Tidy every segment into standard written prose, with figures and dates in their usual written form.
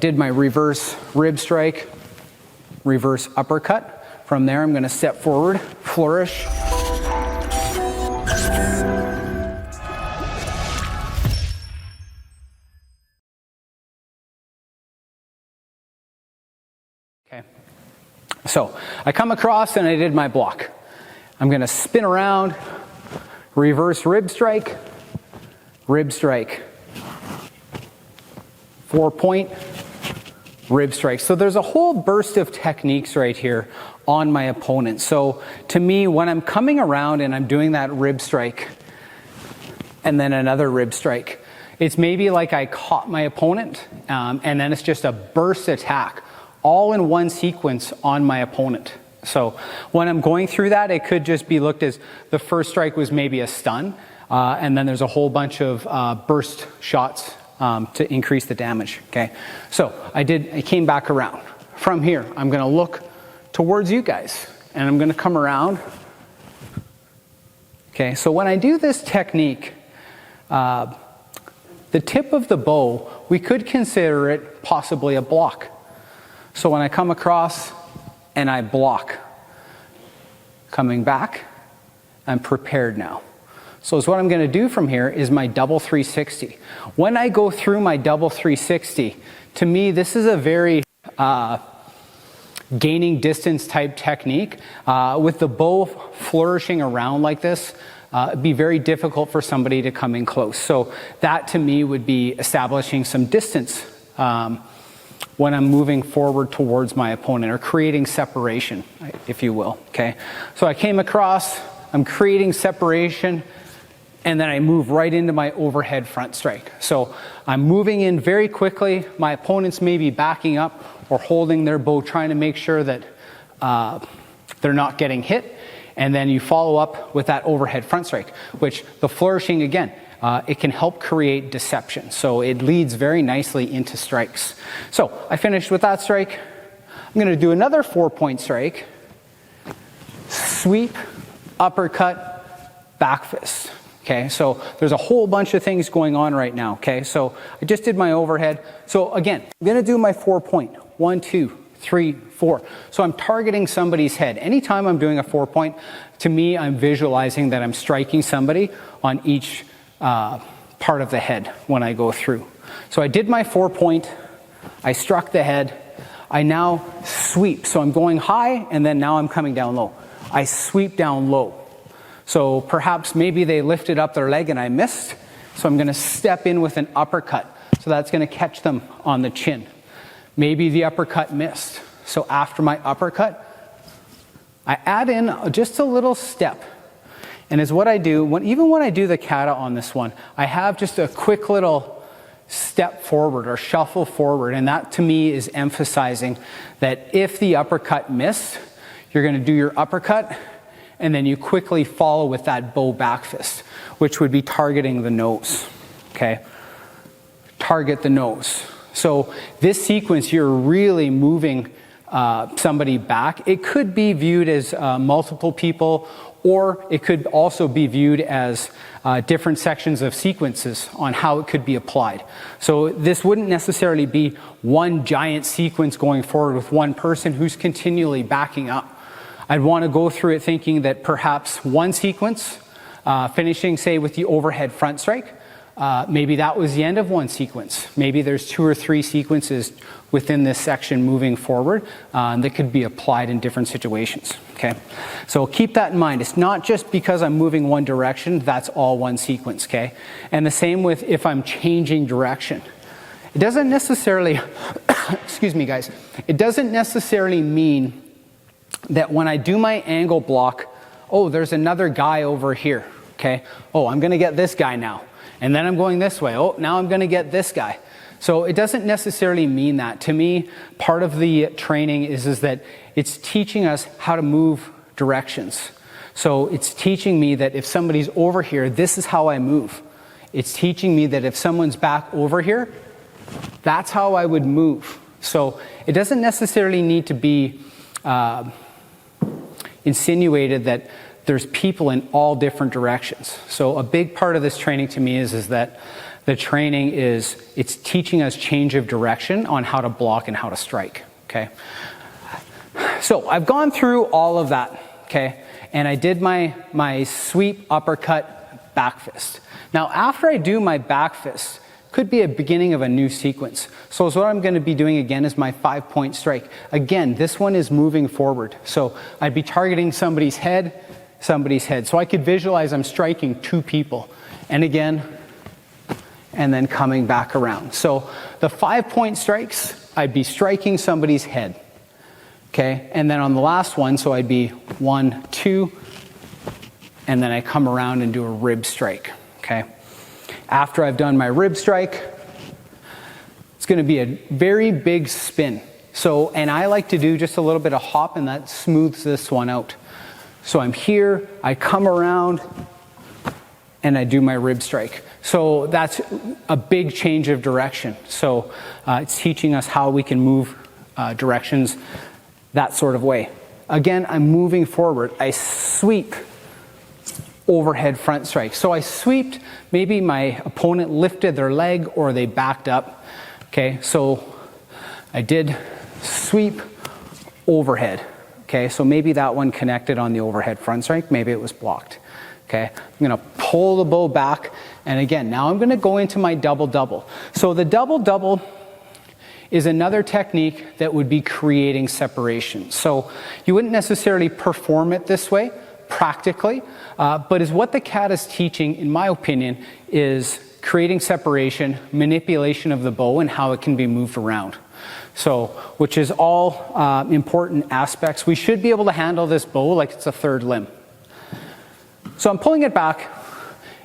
did my reverse rib strike, reverse uppercut. From there, I'm going to step forward, flourish. Okay. So I come across and I did my block. I'm going to spin around, reverse rib strike, 4-point, rib strike. So there's a whole burst of techniques right here on my opponent. So to me, when I'm coming around and I'm doing that rib strike and then another rib strike, it's maybe like I caught my opponent and then it's just a burst attack all in one sequence on my opponent. So when I'm going through that, it could just be looked as the first strike was maybe a stun, and then there's a whole bunch of burst shots to increase the damage. Okay, so I came back around. From here, I'm going to look towards you guys, and I'm going to come around. Okay, so when I do this technique, the tip of the bow, we could consider it possibly a block. So when I come across and I block, coming back, I'm prepared now. So what I'm going to do from here is my double 360. When I go through my double 360, to me this is a very gaining distance type technique. With the bow flourishing around like this, it'd be very difficult for somebody to come in close. So that to me would be establishing some distance when I'm moving forward towards my opponent, or creating separation, if you will. Okay, so I came across, I'm creating separation, and then I move right into my overhead front strike. So I'm moving in very quickly. My opponents may be backing up or holding their bow, trying to make sure that they're not getting hit. And then you follow up with that overhead front strike, which the flourishing, again, it can help create deception. So it leads very nicely into strikes. So I finished with that strike. I'm going to do another 4-point strike. Sweep, uppercut, back fist. Okay, so there's a whole bunch of things going on right now. Okay, so I just did my overhead. So again, I'm going to do my 4-point. 1, 2, 3, 4. So I'm targeting somebody's head. Anytime I'm doing a 4-point, to me, I'm visualizing that I'm striking somebody on each part of the head when I go through. So I did my 4-point. I struck the head. I now sweep. So I'm going high, and then now I'm coming down low. I sweep down low. So perhaps maybe they lifted up their leg and I missed. So I'm going to step in with an uppercut. So that's going to catch them on the chin. Maybe the uppercut missed. So after my uppercut, I add in just a little step. And is what I do, even when I do the kata on this one, I have just a quick little step forward or shuffle forward. And that to me is emphasizing that if the uppercut missed, you're going to do your uppercut, and then you quickly follow with that bow back fist, which would be targeting the nose. Okay? Target the nose. So this sequence, you're really moving somebody back. It could be viewed as multiple people, or it could also be viewed as different sections of sequences on how it could be applied. So this wouldn't necessarily be one giant sequence going forward with one person who's continually backing up. I'd want to go through it thinking that perhaps one sequence, finishing, say, with the overhead front strike, maybe that was the end of one sequence. Maybe there's 2 or 3 sequences within this section moving forward that could be applied in different situations. Okay, so keep that in mind. It's not just because I'm moving one direction, that's all one sequence. Okay, and the same with if I'm changing direction. It doesn't necessarily, excuse me guys, it doesn't necessarily mean that when I do my angle block, oh, there's another guy over here. Okay, oh, I'm going to get this guy now. And then I'm going this way. Oh, now I'm going to get this guy. So it doesn't necessarily mean that. To me, part of the training is that it's teaching us how to move directions. So it's teaching me that if somebody's over here, this is how I move. It's teaching me that if someone's back over here, that's how I would move. So it doesn't necessarily need to be insinuated that there's people in all different directions. So a big part of this training to me is that The training is, it's teaching us change of direction on how to block and how to strike, okay? So I've gone through all of that, okay? And I did my sweep, uppercut, back fist. Now after I do my back fist, could be a beginning of a new sequence. So what I'm going to be doing again is my 5-point strike. Again, this one is moving forward. So I'd be targeting somebody's head. So I could visualize I'm striking 2 people. And again, and then coming back around. So the 5-point strikes, I'd be striking somebody's head. Okay, and then on the last one, so I'd be 1, 2, and then I come around and do a rib strike. Okay. After I've done my rib strike, it's going to be a very big spin. So, and I like to do just a little bit of hop, and that smooths this one out. So I'm here, I come around, and I do my rib strike. So that's a big change of direction. So it's teaching us how we can move directions that sort of way. Again, I'm moving forward. I sweep, overhead front strike. So I sweeped, maybe my opponent lifted their leg or they backed up. Okay, so I did sweep, overhead. Okay, so maybe that one connected on the overhead front strike, maybe it was blocked. Okay, I'm gonna pull the bow back, and again, now I'm gonna go into my double-double. So the double-double is another technique that would be creating separation. So you wouldn't necessarily perform it this way, practically, but is what the cat is teaching, in my opinion, is creating separation, manipulation of the bow, and how it can be moved around. So, which is all important aspects. We should be able to handle this bow like it's a third limb. So I'm pulling it back,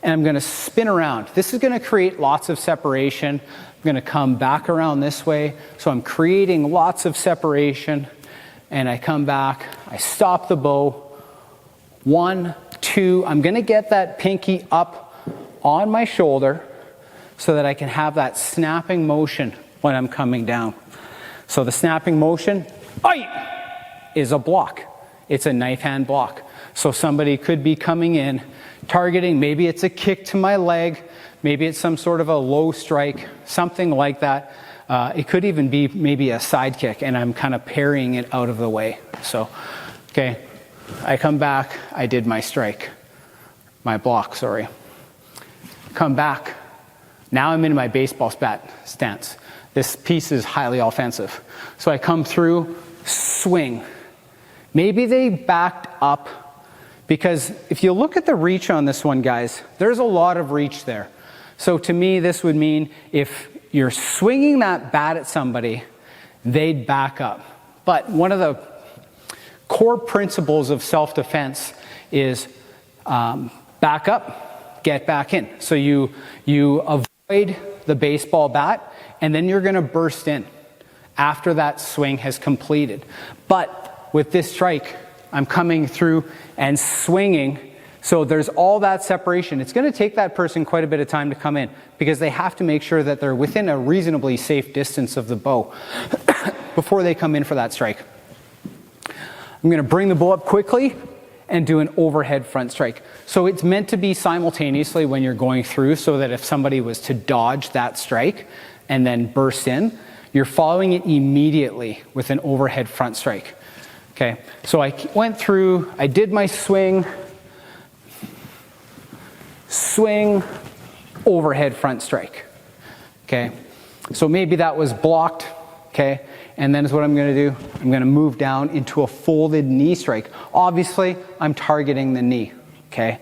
and I'm going to spin around. This is going to create lots of separation. I'm going to come back around this way. So I'm creating lots of separation, and I come back, I stop the bow. 1, 2, I'm going to get that pinky up on my shoulder so that I can have that snapping motion when I'm coming down. So the snapping motion is a block. It's a knife hand block. So somebody could be coming in, targeting, maybe it's a kick to my leg, maybe it's some sort of a low strike, something like that. It could even be maybe a side kick, and I'm kind of parrying it out of the way. So, okay. I come back, I did my strike, my block, sorry. Come back, now I'm in my baseball bat stance. This piece is highly offensive. So I come through, swing. Maybe they backed up, because if you look at the reach on this one, guys, there's a lot of reach there. So to me, this would mean if you're swinging that bat at somebody, they'd back up. But one of the core principles of self-defense is back up, get back in. So you avoid the baseball bat, and then you're going to burst in after that swing has completed. But with this strike, I'm coming through and swinging, so there's all that separation. It's going to take that person quite a bit of time to come in, because they have to make sure that they're within a reasonably safe distance of the bow before they come in for that strike. I'm going to bring the bow up quickly and do an overhead front strike. So it's meant to be simultaneously when you're going through, so that if somebody was to dodge that strike and then burst in, you're following it immediately with an overhead front strike. Okay, so I went through, I did my swing, overhead front strike. Okay, so maybe that was blocked. Okay, and then is what I'm going to do. I'm going to move down into a folded knee strike. Obviously, I'm targeting the knee. Okay,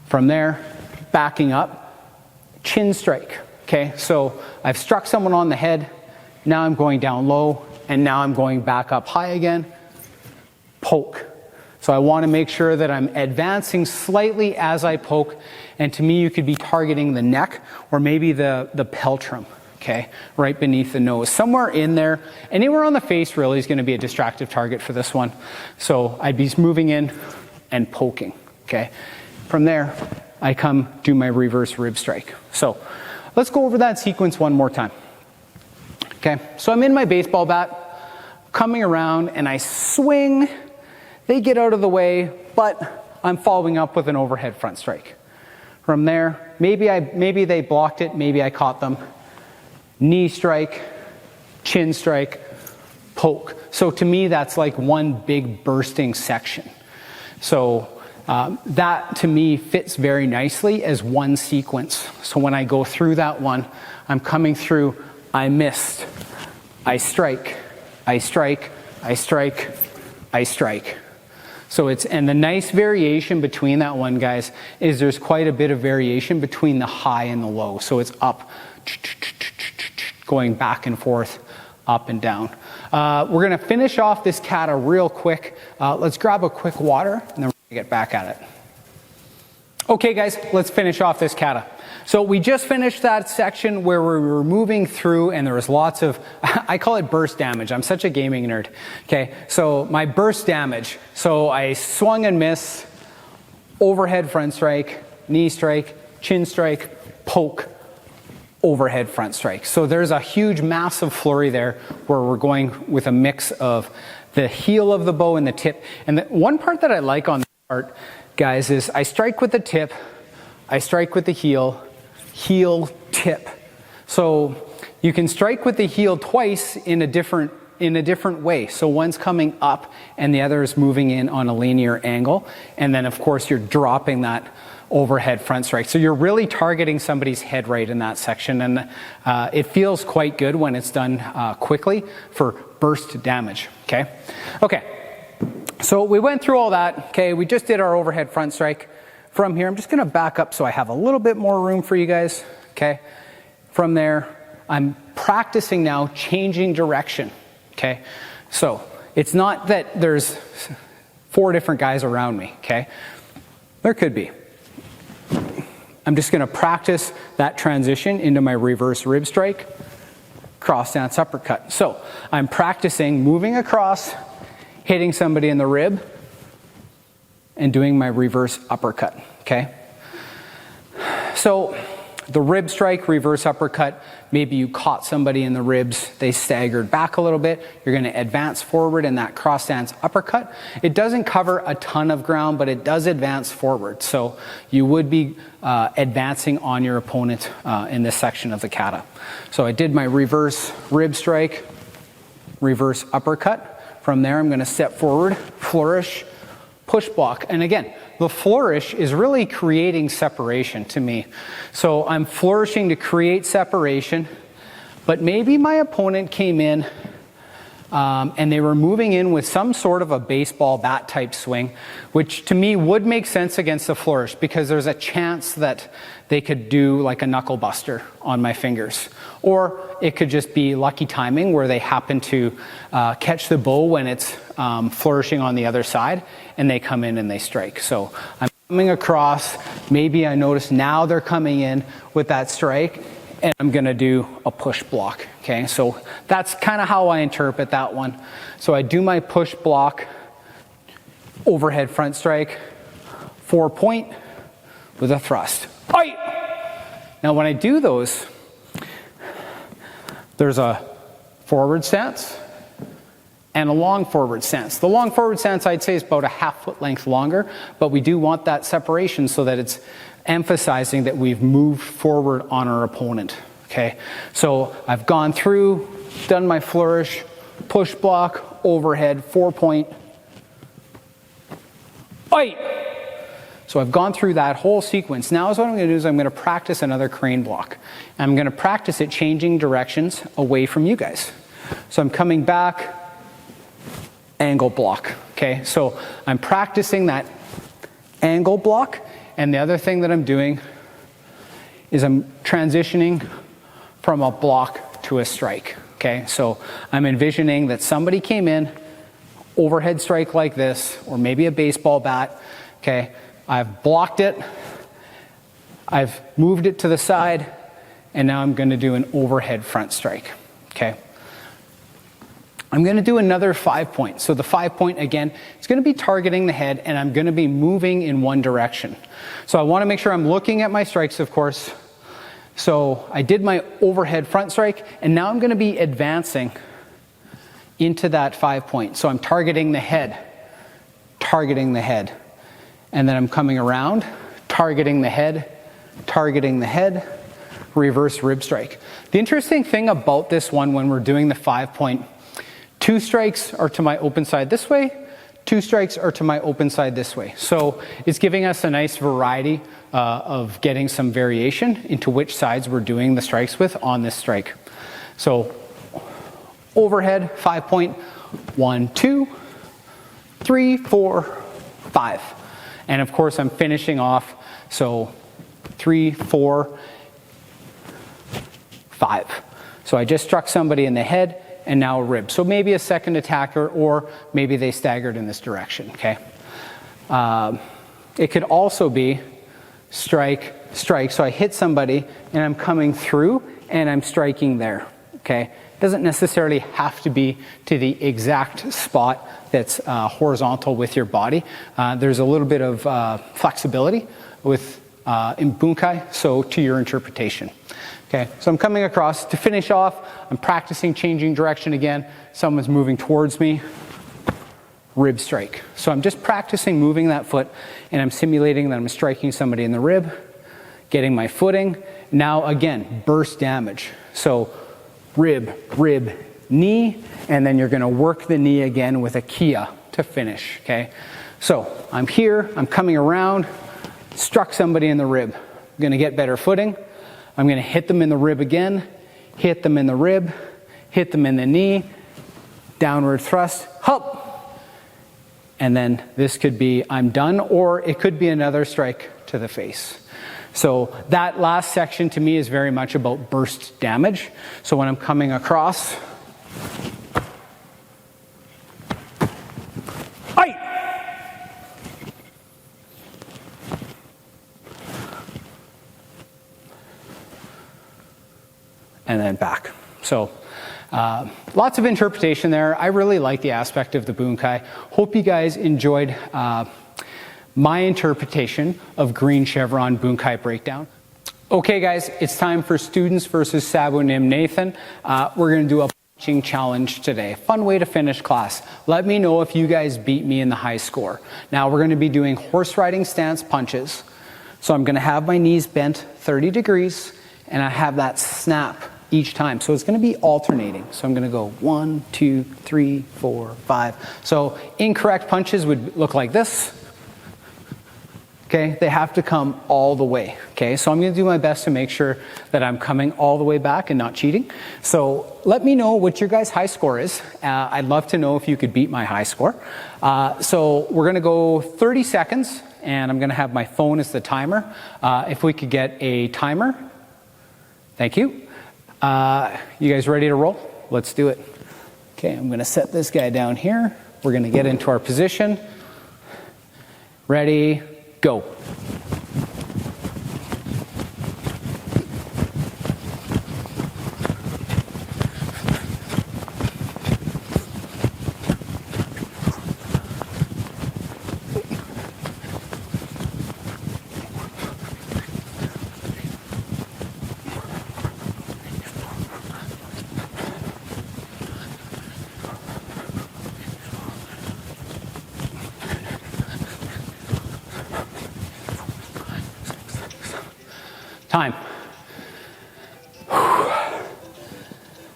from there, backing up, chin strike. Okay, so I've struck someone on the head. Now I'm going down low, and now I'm going back up high again. Poke. So I want to make sure that I'm advancing slightly as I poke. And to me, you could be targeting the neck or maybe the peltrum. Okay, right beneath the nose, somewhere in there. Anywhere on the face really is going to be a distractive target for this one. So I'd be moving in and poking. Okay, from there I come do my reverse rib strike. So let's go over that sequence one more time. Okay, so I'm in my baseball bat, coming around, and I swing. They get out of the way, but I'm following up with an overhead front strike. From there, maybe they blocked it, maybe I caught them. Knee strike, chin strike, poke. So to me, that's like one big bursting section. So that to me fits very nicely as one sequence. So when I go through that one, I'm coming through, I missed, I strike, I strike, I strike, I strike. So and the nice variation between that one, guys, is there's quite a bit of variation between the high and the low. So it's up, going back and forth, up and down. We're gonna finish off this kata real quick. Let's grab a quick water and then we're gonna get back at it. Okay guys, let's finish off this kata. So we just finished that section where we were moving through and there was lots of, I call it burst damage. I'm such a gaming nerd. Okay, so my burst damage. So I swung and missed, overhead front strike, knee strike, chin strike, poke, overhead front strike. So there's a huge massive flurry there where we're going with a mix of the heel of the bow and the tip. And the one part that I like on this part, guys, is I strike with the tip, I strike with the heel, heel, tip. So you can strike with the heel twice in a different way. So one's coming up and the other is moving in on a linear angle. And then of course you're dropping that overhead front strike. So you're really targeting somebody's head right in that section. And it feels quite good when it's done quickly for burst damage, okay? Okay, so we went through all that, okay? We just did our overhead front strike. From here, I'm just gonna back up so I have a little bit more room for you guys, okay? From there, I'm practicing now changing direction, okay? So it's not that there's 4 different guys around me, okay? There could be. I'm just gonna practice that transition into my reverse rib strike, cross stance uppercut. So I'm practicing moving across, hitting somebody in the rib, and doing my reverse uppercut, okay? So the rib strike, reverse uppercut, maybe you caught somebody in the ribs, they staggered back a little bit, you're gonna advance forward in that cross stance uppercut. It doesn't cover a ton of ground, but it does advance forward. So you would be advancing on your opponent in this section of the kata. So I did my reverse rib strike, reverse uppercut. From there, I'm gonna step forward, flourish, push block. And again, the flourish is really creating separation to me. So I'm flourishing to create separation, but maybe my opponent came in and they were moving in with some sort of a baseball bat type swing, which to me would make sense against the flourish because there's a chance that they could do like a knuckle buster on my fingers. Or it could just be lucky timing where they happen to catch the bow when it's flourishing on the other side and they come in and they strike. So I'm coming across, maybe I notice now they're coming in with that strike and I'm gonna do a push block, okay? So that's kind of how I interpret that one. So I do my push block, overhead front strike, 4-point with a thrust. Aye! Now when I do those, there's a forward stance and a long forward stance. The long forward stance I'd say is about a half foot length longer, but we do want that separation so that it's emphasizing that we've moved forward on our opponent, okay? So I've gone through, done my flourish, push block, overhead, 4-point, aye! So I've gone through that whole sequence. Now what I'm gonna do is I'm gonna practice another crane block. I'm gonna practice it changing directions away from you guys. So I'm coming back, angle block, okay? So I'm practicing that angle block, and the other thing that I'm doing is I'm transitioning from a block to a strike, okay? So I'm envisioning that somebody came in, overhead strike like this, or maybe a baseball bat, okay? I've blocked it, I've moved it to the side, and now I'm gonna do an overhead front strike, okay? I'm gonna do another 5-point. So the 5-point, again, it's gonna be targeting the head, and I'm gonna be moving in one direction. So I wanna make sure I'm looking at my strikes, of course. So I did my overhead front strike, and now I'm gonna be advancing into that 5-point. So I'm targeting the head, and then I'm coming around, targeting the head, targeting the head, reverse rib strike. The interesting thing about this one when we're doing the 5-point, 2 strikes are to my open side this way, 2 strikes are to my open side this way. So it's giving us a nice variety of getting some variation into which sides we're doing the strikes with on this strike. So overhead, 5-point, 1, 2, 3, 4, 5. And of course I'm finishing off, so 3, 4, 5. So I just struck somebody in the head and now a rib. So maybe a second attacker, or maybe they staggered in this direction, okay? It could also be strike, strike. So I hit somebody and I'm coming through and I'm striking there, okay? It doesn't necessarily have to be to the exact spot that's horizontal with your body. There's a little bit of flexibility with in Bunkai, so to your interpretation. Okay, so I'm coming across. To finish off, I'm practicing changing direction again. Someone's moving towards me, rib strike. So I'm just practicing moving that foot, and I'm simulating that I'm striking somebody in the rib, getting my footing. Now again, burst damage. So rib, rib, knee, and then you're gonna work the knee again with a kia to finish, okay? So I'm here, I'm coming around, struck somebody in the rib. I'm gonna get better footing. I'm going to hit them in the rib again, hit them in the rib, hit them in the knee, downward thrust, hop. And then this could be I'm done, or it could be another strike to the face. So that last section to me is very much about burst damage. So when I'm coming across, and then back. So lots of interpretation there. I really like the aspect of the Bunkai. Hope you guys enjoyed my interpretation of green chevron Bunkai breakdown. Okay guys, it's time for students versus Sabumnim Nathan. We're gonna do a punching challenge today. Fun way to finish class. Let me know if you guys beat me in the high score. Now we're gonna be doing horse riding stance punches. So I'm gonna have my knees bent 30 degrees and I have that snap each time. So it's going to be alternating. So I'm going to go 1, 2, 3, 4, 5. So incorrect punches would look like this. Okay, they have to come all the way. Okay, so I'm going to do my best to make sure that I'm coming all the way back and not cheating. So let me know what your guys' high score is. I'd love to know if you could beat my high score. So we're going to go 30 seconds and I'm going to have my phone as the timer. If we could get a timer. Thank you. You guys ready to roll? Let's do it. Okay, I'm going to set this guy down here. We're going to get into our position. Ready, go. Time.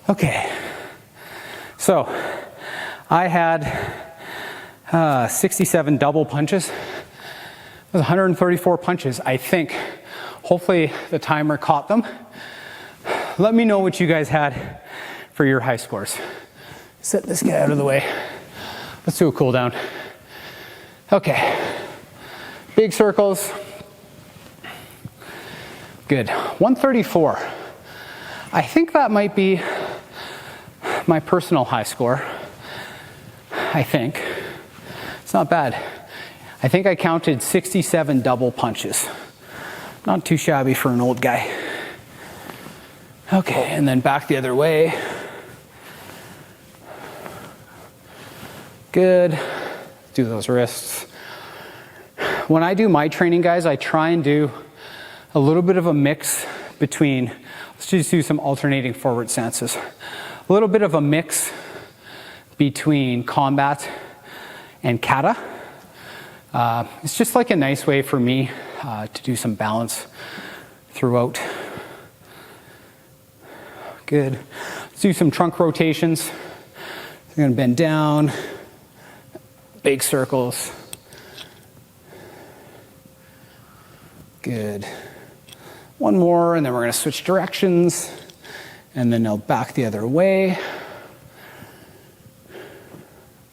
Okay, so I had 67 double punches. It was 134 punches, I think. Hopefully the timer caught them. Let me know what you guys had for your high scores. Set this guy out of the way. Let's do a cool down. Okay, big circles. Good. 134. I think that might be my personal high score. I think. It's not bad. I think I counted 67 double punches. Not too shabby for an old guy. Okay, and then back the other way. Good. Do those wrists. When I do my training, guys, I try and do a little bit of a mix between, let's just do some alternating forward stances. A little bit of a mix between combat and kata. It's just like a nice way for me to do some balance. throughout. Good. Let's do some trunk rotations. You're going to bend down, big circles. Good. One more, and then we're going to switch directions, and then now back the other way.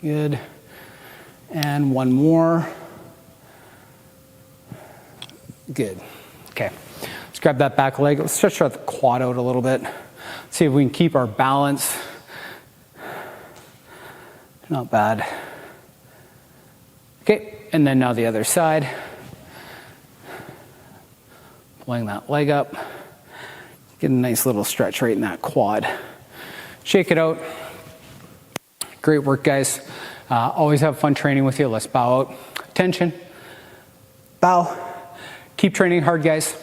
Good. And one more. Good. Okay. Let's grab that back leg. Let's stretch out the quad out a little bit. See if we can keep our balance. Not bad. Okay, and then now the other side. Pulling that leg up. Get a nice little stretch right in that quad. Shake it out. Great work, guys. Always have fun training with you. Let's bow out. Attention. Bow. Keep training hard, guys.